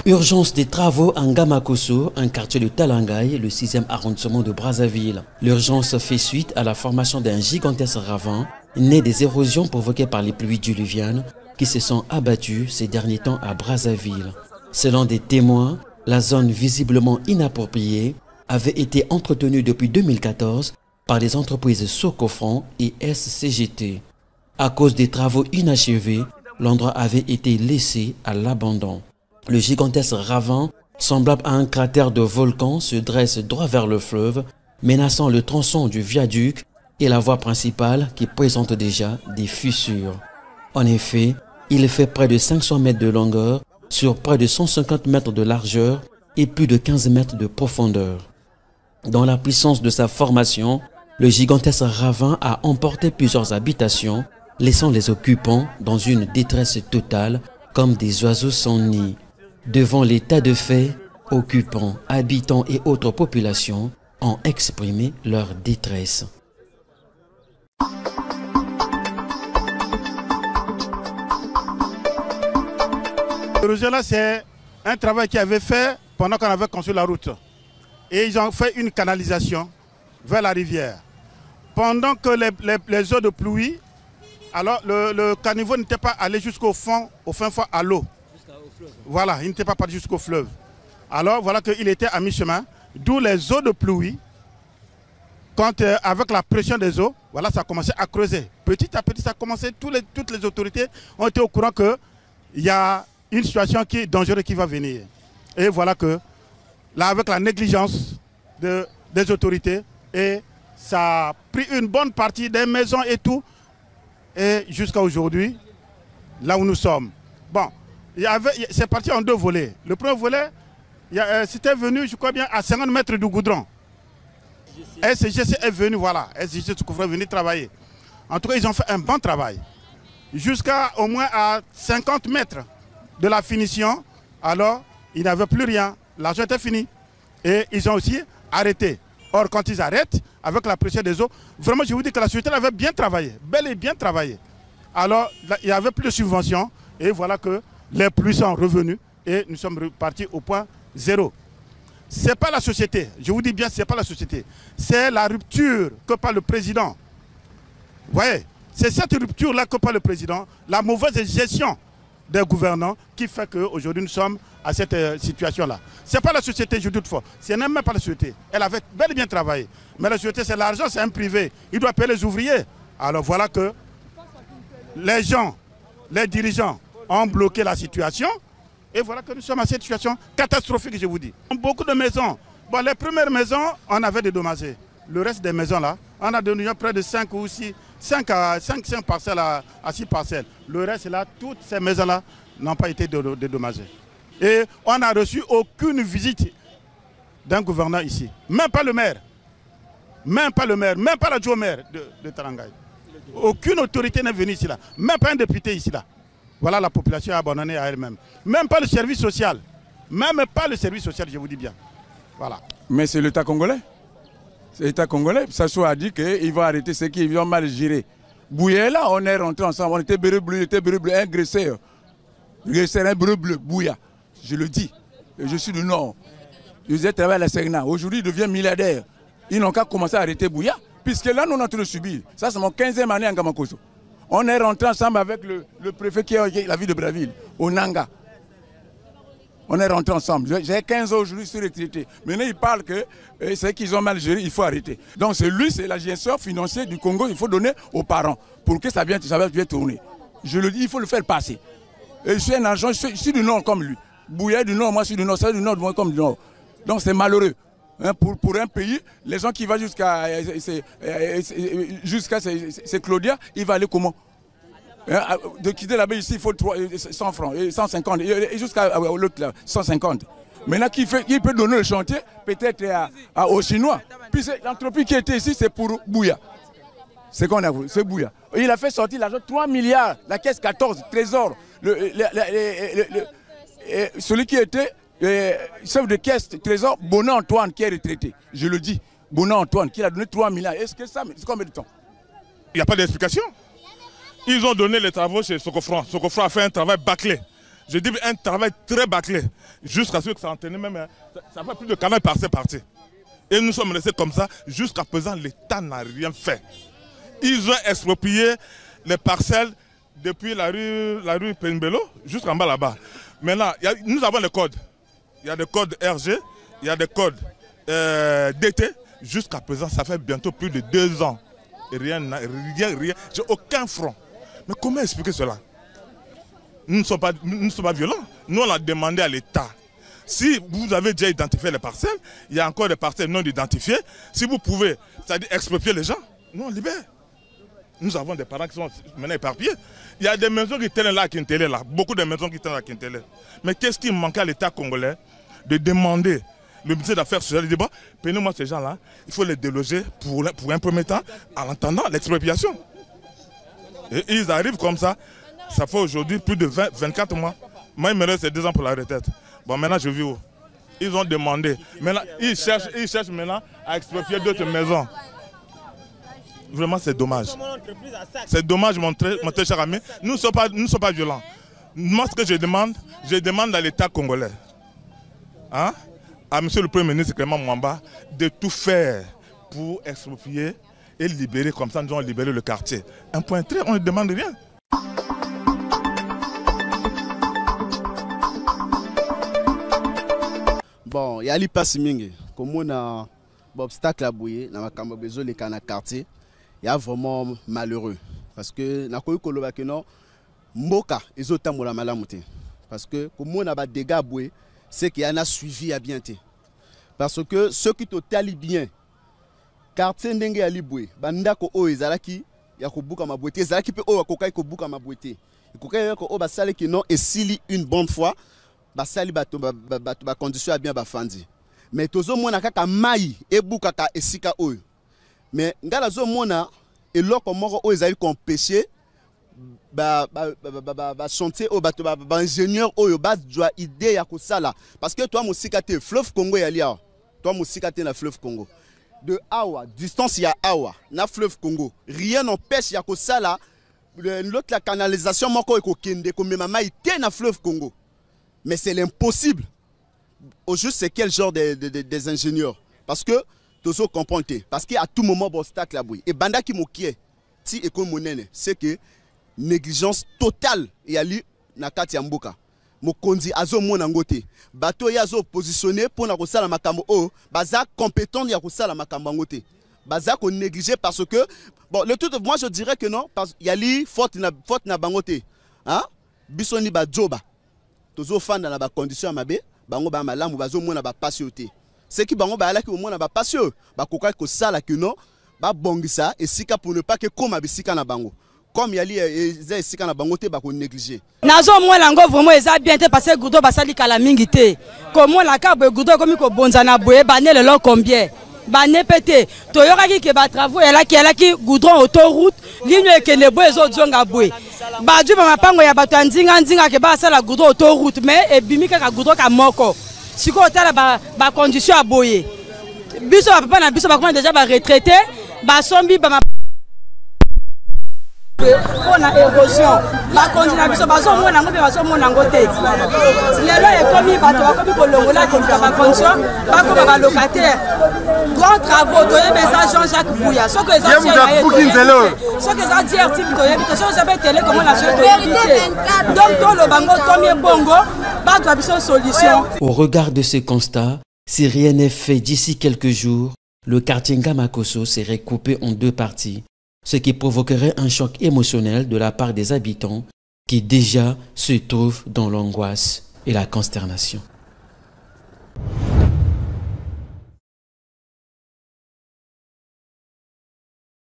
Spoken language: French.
Urgence des travaux en Gamakosso, un quartier de Talangaï, le 6e arrondissement de Brazzaville. L'urgence fait suite à la formation d'un gigantesque ravin, né des érosions provoquées par les pluies diluviennes qui se sont abattues ces derniers temps à Brazzaville. Selon des témoins, la zone visiblement inappropriée avait été entretenue depuis 2014 par les entreprises Socofront et SCGT. À cause des travaux inachevés, l'endroit avait été laissé à l'abandon. Le gigantesque ravin, semblable à un cratère de volcan, se dresse droit vers le fleuve, menaçant le tronçon du viaduc et la voie principale qui présente déjà des fissures. En effet, il fait près de 500 mètres de longueur sur près de 150 mètres de largeur et plus de 15 mètres de profondeur. Dans la puissance de sa formation, le gigantesque ravin a emporté plusieurs habitations, laissant les occupants dans une détresse totale comme des oiseaux sans nid. Devant l'état de fait, occupants, habitants et autres populations ont exprimé leur détresse. L'érosion-là, c'est un travail qu'ils avaient fait pendant qu'on avait construit la route. Et ils ont fait une canalisation vers la rivière. Pendant que les eaux de pluie, alors le caniveau n'était pas allé jusqu'au fond, au fin fond à l'eau. Voilà, il n'était pas parti jusqu'au fleuve. Alors voilà qu'il était à mi-chemin, d'où les eaux de pluie, quand avec la pression des eaux, voilà, ça a commencé à creuser. Petit à petit, ça a commencé, toutes les autorités ont été au courant qu'il y a une situation qui est dangereuse qui va venir. Et voilà que, là, avec la négligence des autorités, et ça a pris une bonne partie des maisons et tout, et jusqu'à aujourd'hui, là où nous sommes. Bon, c'est parti en deux volets. Le premier volet, c'était venu, je crois bien, à 50 mètres du goudron. SGC est venu, voilà, SGC est venu travailler. En tout cas, ils ont fait un bon travail. Jusqu'à au moins à 50 mètres de la finition, alors, ils n'avaient plus rien. L'argent était fini. Et ils ont aussi arrêté. Or, quand ils arrêtent, avec la pression des eaux, vraiment, je vous dis que la société avait bien travaillé, bel et bien travaillé. Alors, il n'y avait plus de subventions, et voilà que les pluies sont revenues, et nous sommes repartis au point zéro. Ce n'est pas la société, je vous dis bien, ce n'est pas la société. C'est la rupture que par le président. Vous voyez, c'est cette rupture-là que par le président, la mauvaise gestion des gouvernants qui fait qu'aujourd'hui nous sommes à cette situation-là. Ce n'est pas la société, je doute fort. Ce n'est même pas la société. Elle avait bel et bien travaillé. Mais la société, c'est l'argent, c'est un privé. Il doit payer les ouvriers. Alors voilà que les gens, les dirigeants ont bloqué la situation. Et voilà que nous sommes à cette situation catastrophique, je vous dis. Beaucoup de maisons. Bon, les premières maisons, on avait dédommagé. Le reste des maisons là, on a donné près de 5 ou 6, 5 parcelles à 6 parcelles. Le reste là, toutes ces maisons là n'ont pas été dédommagées. Et on n'a reçu aucune visite d'un gouverneur ici. Même pas le maire. Même pas le maire, même pas l'adjoint maire de Talangaï. Aucune autorité n'est venue ici là. Même pas un député ici là. Voilà, la population est abandonnée à elle-même. Même pas le service social. Même pas le service social, je vous dis bien. Voilà. Mais c'est l'État congolais. C'est l'État congolais. Sassou a dit qu'il va arrêter ceux qui ont mal géré. Bouya là, on est rentré ensemble. On était bleu, un graisseur. Un bleu, Bouya. Je le dis. Je suis du Nord. Je faisais travailler à la Segna. Aujourd'hui, il devient milliardaire. Ils n'ont qu'à commencer à arrêter Bouya. Puisque là, nous on est en train de subir. Ça, c'est mon 15e année en Gamakosso. On est rentré ensemble avec le préfet qui est la ville de Brazzaville, au Nanga. On est rentré ensemble. J'ai 15 ans aujourd'hui, je suis retraité. Maintenant, il parle que c'est qu'ils ont mal géré, il faut arrêter. Donc, c'est lui, c'est la gestion financière du Congo, il faut donner aux parents pour que ça vienne tourner. Je le dis, il faut le faire passer. Et je suis un agent, je suis du Nord comme lui. Bouya du Nord, moi je suis du Nord, c'est du Nord, moi comme du Nord. Donc, c'est malheureux. Hein, pour un pays, les gens qui vont jusqu'à c'est Claudia, il va aller comment? Hein, de quitter là-bas ici, il faut 100 francs, 150, et jusqu'à l'autre là, 150. Maintenant, qui peut donner le chantier, peut-être aux Chinois. Puis l'entreprise qui était ici, c'est pour Bouya. C'est qu'on a voulu, c'est Bouya. Il a fait sortir l'argent, 3 milliards, la caisse 14, trésor. Celui qui était chef de caisse, trésor, Bonan Antoine, qui est retraité. Je le dis, Bonan Antoine, qui a donné 3 milliards. Est-ce que ça, c'est combien de temps? Il n'y a pas d'explication. Ils ont donné les travaux chez Socofront. Socofront a fait un travail bâclé. Je dis un travail très bâclé, jusqu'à ce que ça entraîne même, ça fait plus de 40 parcelles parties. Et nous sommes restés comme ça, jusqu'à présent, l'État n'a rien fait. Ils ont exproprié les parcelles depuis la rue Penbelo jusqu'en bas là-bas. Maintenant, nous avons les codes. Il y a des codes RG, il y a des codes DT. Jusqu'à présent, ça fait bientôt plus de 2 ans. Et rien, j'ai aucun front. Mais comment expliquer cela? Nous ne sommes pas violents. Nous, on a demandé à l'État. Si vous avez déjà identifié les parcelles, il y a encore des parcelles non identifiées. Si vous pouvez, c'est-à-dire exproprier les gens, nous on libère. Nous avons des parents qui sont maintenant éparpillés. Il y a des maisons qui tiennent là à Kintélé, là. Beaucoup de maisons qui tiennent à Kintélé. Mais qu'est-ce qui manquait à l'État congolais de demander le ministère d'Affaires sociales? Il dit, bon, prenez-moi ces gens-là, il faut les déloger pour un premier temps, en attendant l'expropriation. Et ils arrivent comme ça. Ça fait aujourd'hui plus de 24 mois. Moi, il me reste 2 ans pour la retraite. Bon, maintenant, je vis où? Ils ont demandé. Maintenant, ils cherchent maintenant à exproprier d'autres maisons. Vraiment, c'est dommage. C'est dommage, mon très cher ami. Nous ne sommes pas violents. Moi, ce que je demande à l'État congolais, hein, à M. le Premier ministre Clément Mwamba, de tout faire pour exproprier et libérer, comme ça nous allons libérer le quartier. Un point très, on ne demande rien. Bon, il y a les passes mingi. Comme on a un obstacle à bouiller, dans le besoin de quartier, il y a vraiment malheureux. Parce que, dans le cas de non, Mboka, ils ont tant de malamouté. Parce que, comme on a des dégâts à bouiller, c'est qu'il y en a suivi à bien. Parce que ceux qui te talent bien, quartier ndenge ya liboué, bandako o ezalaki ya kobuka mabouete, ezalaki pe o akokai kobuka mabouete. Ikokai ko o basale ki non esili une bonne fois. Basali bato ba condition à bien bafandi. Mais tozo mona kaka mai ebuka ka esika oyo. Mais ngala zo mona eloko moko o ezali compêcher ba chantier o bato ba ingénieur oyo ba doit idée ya kosala parce que toi musika te fleuve Congo ya lia. Toi musika te na fleuve Congo. De Awa, distance ya Awa na fleuve Congo. Rien n'empêche ya kosala l'autre la canalisation moko ekokende comme mama ite na fleuve Congo. Mais c'est l'impossible. Au juste, c'est quel genre des ingénieurs? Parce que, tous ceux comprennent. Parce qu'à tout moment, il y a un obstacle. Et banda qui mokie, si économie, c'est que négligence totale. Il y a eu na kati mboka. Mokondi azo mona ngote. Bato ya zo positionné pour na kosala makambo o, baza compétent ya kosala makambo ngote. Baza ko négligé parce que bon, le tout moi je dirais que non parce qu'il y a li faute na bangote. Hein? Bisoni ba joba. Tozo fanda na ba condition mabe bango ba malamu bazo mona ba passioté ce qui bango ba alaki au mona ba passio ba koka ko sala que non ba bongisa et sika pour ne pas que comme abisika na bango comme yali eza sika na bango te ba ko négliger nazo mona ngo vraiment eza bien te parce que gudo basali kala mingi te comme la ka gudo comme ko bonza na boye ba ne le long combien ba ne pété to yoraki ke ba travaux elaki goudron autoroute ligne ekene boye zo zonga boye Badu ba mapango ya bato nzinga ke ba sala goudron autoroute mais ebimi kaka goudron ka moko siko otala ba condition aboye biso ba papa na biso ba comment déjà ba retraité ba sombi ba on a érosion ba continue biso ba so mona ngobe ba so mona ngote lelo ekomi bato bakomi kolongola ke ba condition ba ko ba locataire grand travaux to yebeza Jean-Jacques Bouya soko eza soko eza direct to yebita soko eza télé comment la chose donc to lo bango tomi bongo ba to biso solution. Au regard de ces constats, si rien n'est fait d'ici quelques jours, le quartier Ngamakoso serait coupé en 2 parties, ce qui provoquerait un choc émotionnel de la part des habitants qui déjà se trouvent dans l'angoisse et la consternation.